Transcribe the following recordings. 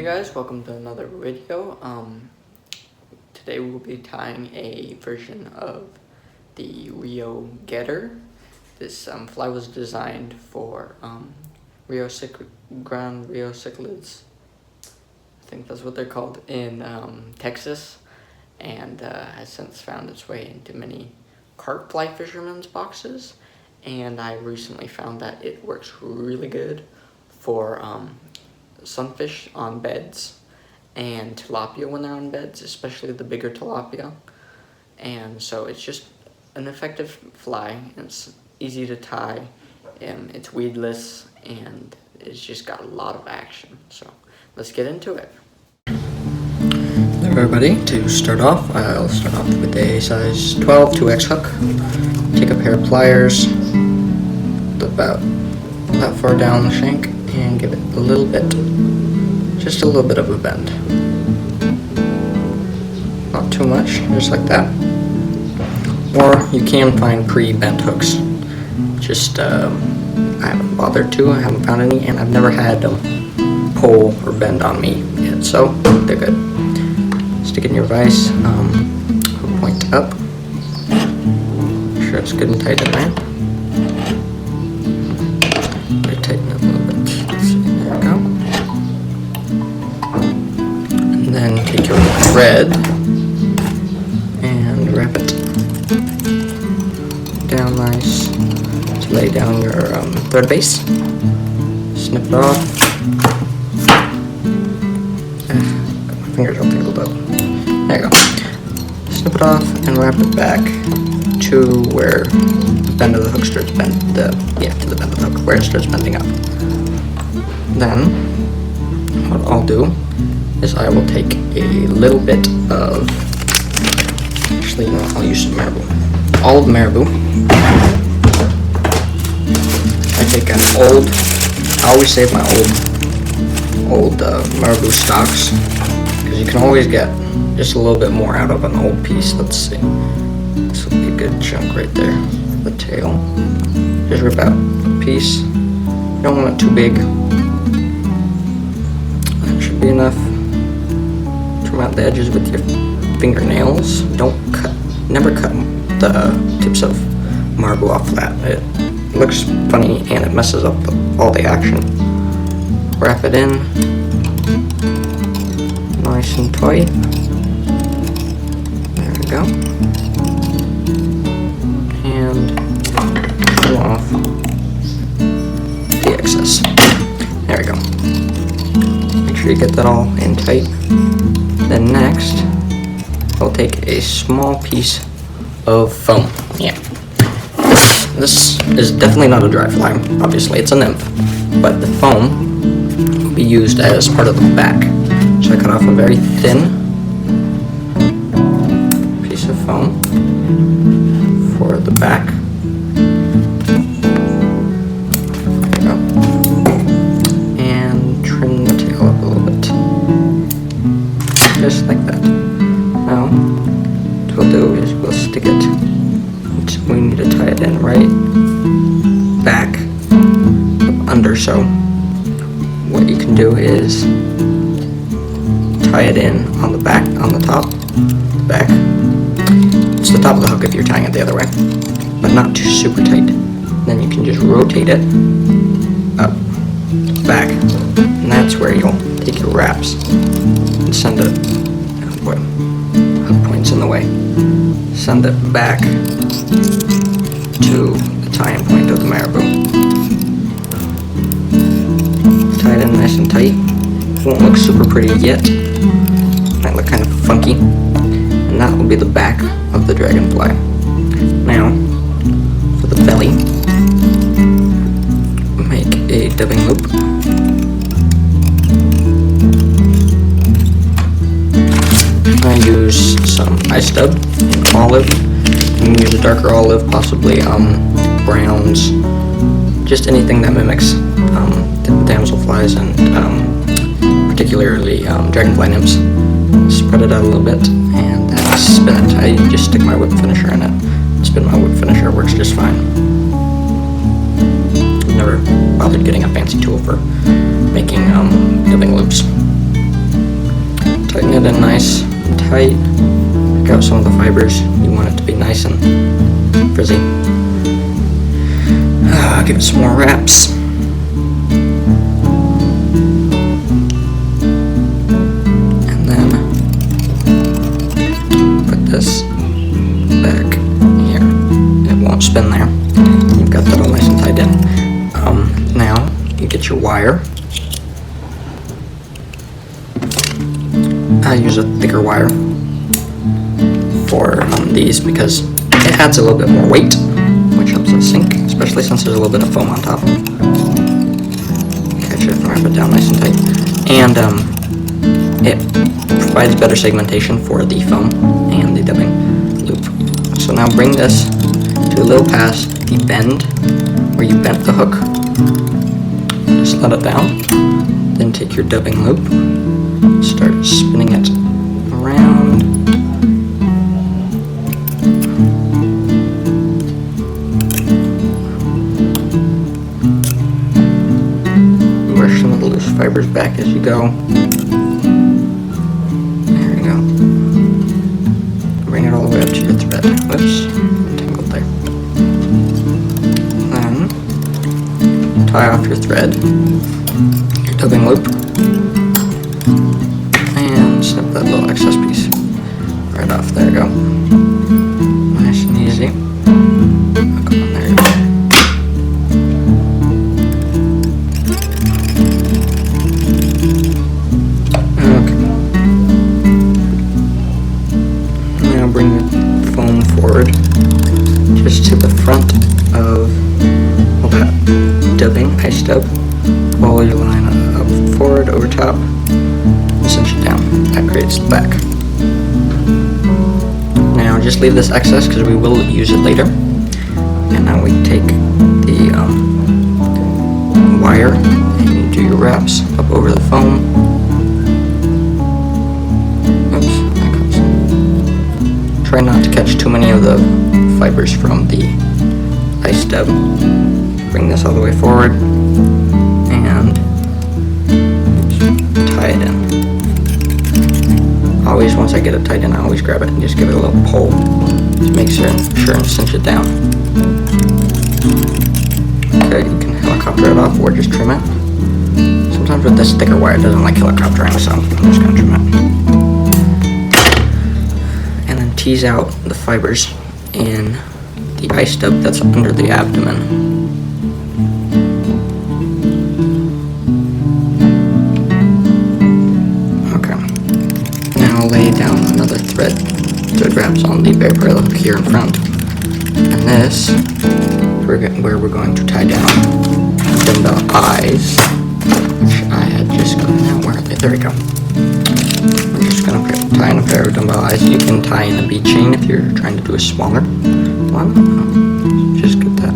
guys, welcome to another video. Today we'll be tying a version of the RIO Getter. This fly was designed for grande RIO cichlids. I think that's what they're called in Texas, and has since found its way into many carp fly fishermen's boxes. And I recently found that it works really good for sunfish on beds and tilapia when they're on beds, especially the bigger tilapia. And so it's just an effective fly. It's easy to tie, it's weedless, and it's just got a lot of action. So let's get into it. Hello everybody. To start off, I'll start off with a size 12 2X hook. Take a pair of pliers about that far down the shank and give it a little bit, just a little bit of a bend. Not too much, just like that. Or you can find pre-bent hooks. Just, I haven't bothered to, I haven't found any, and I've never had them pull or bend on me yet, so they're good. Stick it in your vise, hook point up. Make sure it's good and tight in there. Tighten it a little bit. There we go. And then take your thread and wrap it down nice to lay down your thread base. Snip it off. Got my fingers all tangled up. There you go. Snip it off and wrap it back to where the bend of the hook starts to the bend of the hook, where it starts bending up. Then, what I'll do is I will take a little bit of, actually no, I'll use some marabou. All of marabou. I take an old, I always save my old marabou stocks, because you can always get just a little bit more out of an old piece. Let's see. This will be a good chunk right there. The tail. Just rip out a piece. You don't want it too big. That should be enough. Trim out the edges with your fingernails. Don't cut, never cut the tips of marabou off flat. It looks funny and it messes up all the action. Wrap it in. Nice and tight. There we go. And pull off the excess. There we go. Make sure you get that all in tight. Then next, I'll take a small piece of foam. Yeah. This is definitely not a dry fly. Obviously, it's a nymph. But the foam will be used as part of the back. So I cut off a very thin piece of foam for the back. There you go. And trim the tail up a little bit. Just like that. Now, what we'll do is we'll stick it, we need to tie it in right back under. So what you can do is tie it in on the back, on the top, the back. It's the top of the hook if you're tying it the other way, but not too super tight. Then you can just rotate it up, back, and that's where you'll take your wraps and send it, oh boy, hook point's in the way, send it back to the tie-in point of the marabou. Tie it in nice and tight. It won't look super pretty yet. Might look kind of funky. And that will be the back of the dragonfly. Now, for the belly, make a dubbing loop. I use some ice dub in olive. You can use a darker olive, possibly browns, just anything that mimics damselflies and particularly dragonfly nymphs. Spread it out a little bit and then spin it. I just stick my whip finisher in it. Spin my whip finisher, works just fine. Never bothered getting a fancy tool for making dubbing loops. Tighten it in nice and tight. Pick out some of the fibers. You want it to be nice and frizzy. Give it some more wraps. And then put this back here. It won't spin there. You've got that all nice and tied in. Now you get your wire. I use a thicker wire for these because it adds a little bit more weight, which helps it sink, especially since there's a little bit of foam on top. Catch it and wrap it down nice and tight. And it provides better segmentation for the foam and the dubbing loop. So now bring this to a little past the bend where you bent the hook. Just let it down. Then take your dubbing loop, start spinning it around. Brush some of the loose fibers back as you go. There we go. Bring it all the way up to your thread. Whoops, tangled there. Then tie off your thread, your dubbing loop, and snip that little excess piece right off. There you go. Nice and easy. Come on, there you go. Okay. Now bring the foam forward just to the front of that dubbing, ice dub. Pull your line up forward over top and cinch it down. That creates the back. Now just leave this excess because we will use it later. And now we take the wire and you do your wraps up over the foam. Oops, that comes. Try not to catch too many of the fibers from the ice dub. Bring this all the way forward and tie it in. Always, once I get it tied in, I always grab it and just give it a little pull to make sure and cinch it down. Okay, you can helicopter it off or just trim it. Sometimes with this thicker wire it doesn't like helicoptering, so I'm just going to trim it. And then tease out the fibers in the ice dub that's under the abdomen. Lay down another thread wraps on the very parallel hook here in front, and this where we're going to tie down the eyes, which I had just gotten out. Where are they? There we go. We're just going to tie in a pair of dumbbell eyes. You can tie in a bead chain if you're trying to do a smaller one. Just get that.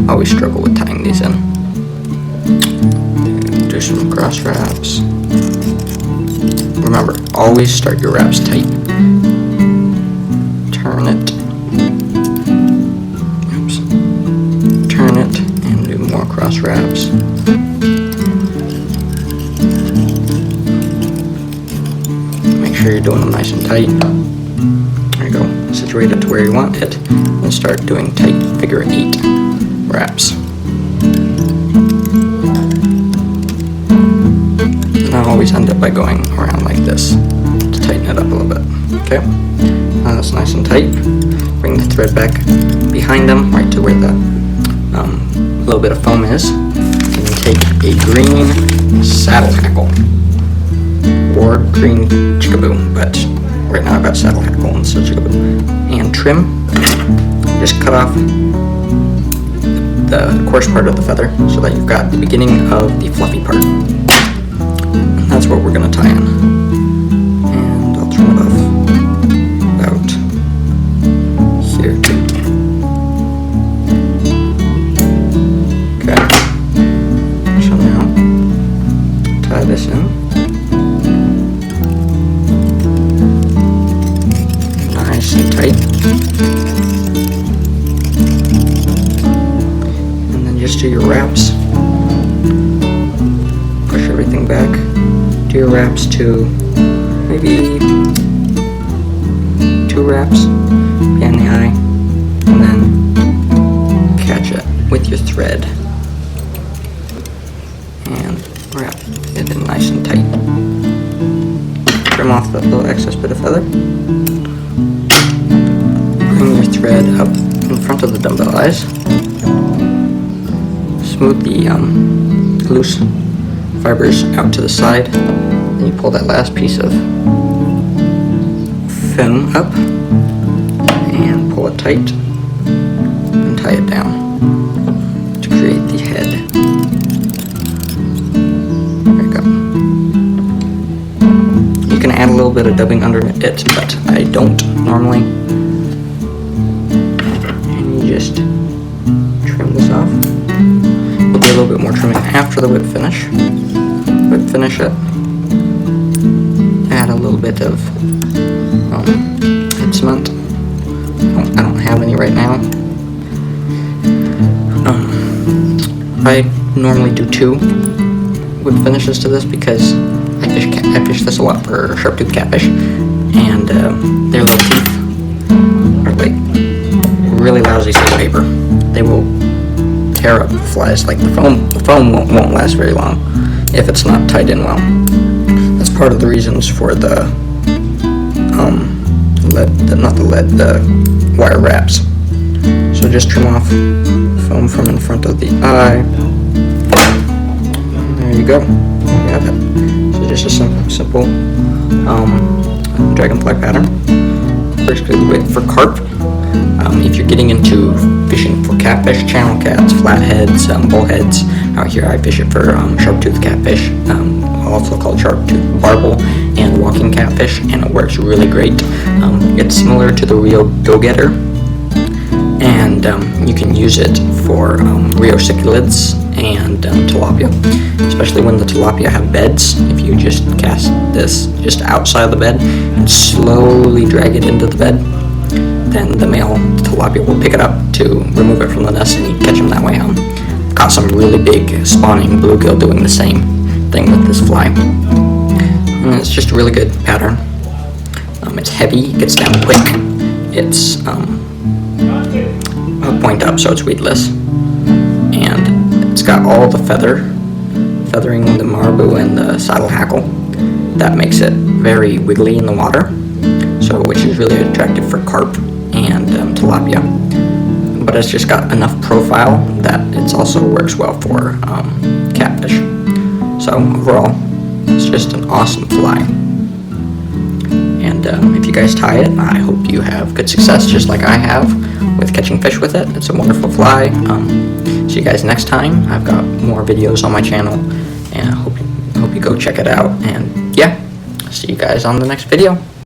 I always struggle with tying these in. Do some cross wraps. Remember, always start your wraps tight. Turn it. Oops. Turn it and do more cross wraps. Make sure you're doing them nice and tight. There you go. Situate it to where you want it and start doing tight figure 8 wraps. And I always end up by going around like this to tighten it up a little bit. Okay, now that's nice and tight. Bring the thread back behind them, right to where the little bit of foam is. And take a green saddle hackle or green chickaboo, but right now I've got saddle hackle instead of chickaboo. And trim. Just cut off the coarse part of the feather so that you've got the beginning of the fluffy part. That's what we're going to tie in. And I'll trim it off about here too. Okay. So now, tie this in. Nice and tight. And then just do your wraps. Push everything back. Do your wraps to maybe 2 wraps behind the eye, and then catch it with your thread and wrap it in nice and tight. Trim off the little excess bit of feather. Bring your thread up in front of the dumbbell eyes. Smooth the loose fibers out to the side. Then you pull that last piece of fin up and pull it tight and tie it down to create the head. There you go. You can add a little bit of dubbing under it, but I don't normally. And you just trim this off. We'll do a little bit more trimming after the whip finish. Whip finish it. Add a little bit of head cement. I don't have any right now. I normally do 2 whip finishes to this because I fish this a lot for sharp-toothed catfish, and their little teeth are like really lousy sandpaper. They will tear up the flies. Like the foam won't last very long if it's not tied in well. That's part of the reasons for the wire wraps. So just trim off foam from in front of the eye. And there you go. You have it. So just a simple dragonfly pattern. Works good for carp. If you're getting into fishing for catfish, channel cats, flatheads, bullheads, out here I fish it for sharp-toothed catfish, also called sharp-toothed barbel, and walking catfish, and it works really great. It's similar to the RIO Getter, and you can use it for RIO cichlids and tilapia, especially when the tilapia have beds. If you just cast this just outside of the bed and slowly drag it into the bed, then the male tilapia will pick it up to remove it from the nest, and you catch them that way. Got some really big spawning bluegill doing the same thing with this fly. And it's just a really good pattern. It's heavy, it gets down quick. It's a point up, so it's weedless. And it's got all the feathering, the marabou and the saddle hackle. That makes it very wiggly in the water, so which is really attractive for carp and tilapia. But it's just got enough profile that it also works well for catfish. So overall, it's just an awesome fly. And if you guys tie it, I hope you have good success, just like I have with catching fish with it. It's a wonderful fly. See you guys next time. I've got more videos on my channel, and I hope you go check it out. And yeah, see you guys on the next video.